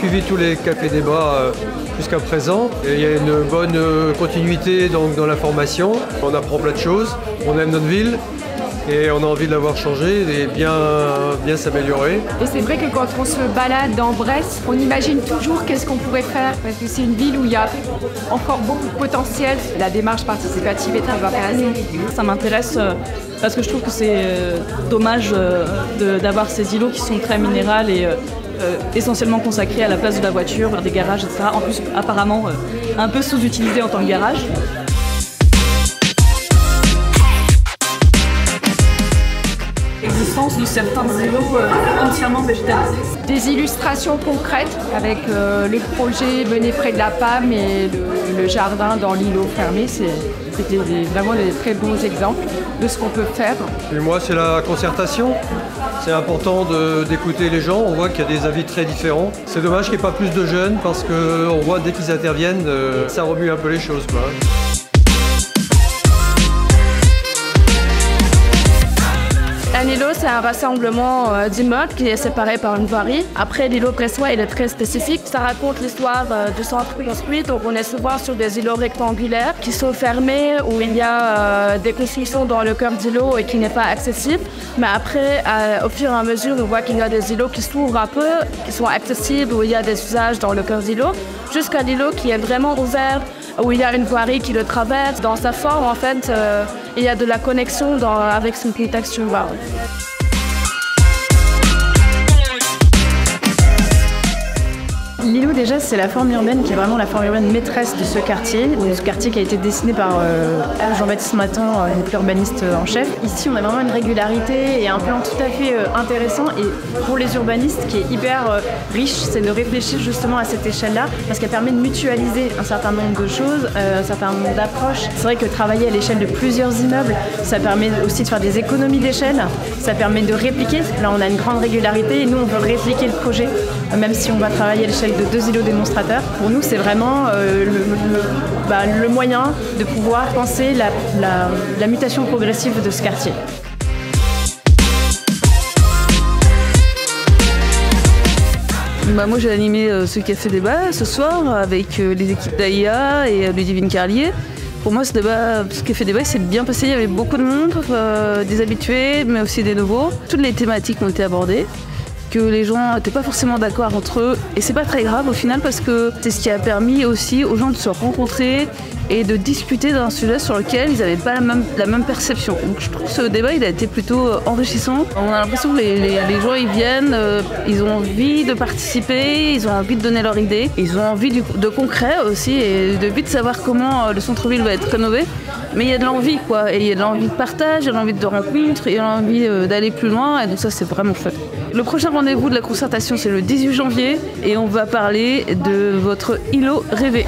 suivi tous les cafés débats jusqu'à présent. Et il y a une bonne continuité donc, dans la formation. On apprend plein de choses, on aime notre ville. Et on a envie de l'avoir changé et bien s'améliorer. Et c'est vrai que quand on se balade dans Brest, on imagine toujours qu'est-ce qu'on pourrait faire parce que c'est une ville où il y a encore beaucoup de potentiel. La démarche participative est très intéressante. Ça m'intéresse parce que je trouve que c'est dommage d'avoir ces îlots qui sont très minérales et essentiellement consacrés à la place de la voiture, des garages, etc. En plus, apparemment, un peu sous-utilisés en tant que garage. Existence de certains îlots entièrement végétalisés. Des illustrations concrètes avec le projet mené près de la PAM et le jardin dans l'îlot fermé, c'était vraiment des très bons exemples de ce qu'on peut faire. Et moi, c'est la concertation. C'est important d'écouter les gens. On voit qu'il y a des avis très différents. C'est dommage qu'il n'y ait pas plus de jeunes parce qu'on voit dès qu'ils interviennent, ça remue un peu les choses, quoi. Un îlot, c'est un rassemblement d'immeubles qui est séparé par une voirie. Après, l'îlot brestois, il est très spécifique. Ça raconte l'histoire du centre construit. Donc, on est souvent sur des îlots rectangulaires qui sont fermés, où il y a des constructions dans le cœur d'îlot et qui n'est pas accessible. Mais après, au fur et à mesure, on voit qu'il y a des îlots qui s'ouvrent un peu, qui sont accessibles, où il y a des usages dans le cœur d'îlot, jusqu'à l'îlot qui est vraiment ouvert, où il y a une voirie qui le traverse. Dans sa forme, en fait, il y a de la connexion avec son contexte urbain. L'îlot, déjà, c'est la forme urbaine qui est vraiment la forme urbaine maîtresse de ce quartier. Ce quartier qui a été dessiné par Jean-Baptiste Maton, l'urbaniste en chef. Ici, on a vraiment une régularité et un plan tout à fait intéressant. Et pour les urbanistes, qui est hyper riche, c'est de réfléchir justement à cette échelle-là, parce qu'elle permet de mutualiser un certain nombre de choses, un certain nombre d'approches. C'est vrai que travailler à l'échelle de plusieurs immeubles, ça permet aussi de faire des économies d'échelle, ça permet de répliquer. Là, on a une grande régularité et nous, on veut répliquer le projet, même si on va travailler à l'échelle de 2 îlots démonstrateurs. Pour nous, c'est vraiment le moyen de pouvoir penser la mutation progressive de ce quartier. Moi, j'ai animé ce café débat ce soir avec les équipes d'AIA et Ludivine Carlier. Pour moi, ce café débat s'est bien passé. Il y avait beaucoup de monde, des habitués, mais aussi des nouveaux. Toutes les thématiques ont été abordées, que les gens n'étaient pas forcément d'accord entre eux. Et c'est pas très grave au final parce que c'est ce qui a permis aussi aux gens de se rencontrer et de discuter d'un sujet sur lequel ils n'avaient pas la même perception. Donc je trouve que ce débat il a été plutôt enrichissant. On a l'impression que les gens ils viennent, ils ont envie de participer, ils ont envie de donner leur idée, ils ont envie de concret aussi et de vite savoir comment le centre-ville va être rénové. Mais il y a de l'envie quoi, et il y a de l'envie de partage, il y a de l'envie de rencontre, il y a l'envie d'aller plus loin et donc ça c'est vraiment chouette. Le prochain rendez-vous de la concertation c'est le 18 janvier et on va parler de votre îlot rêvé.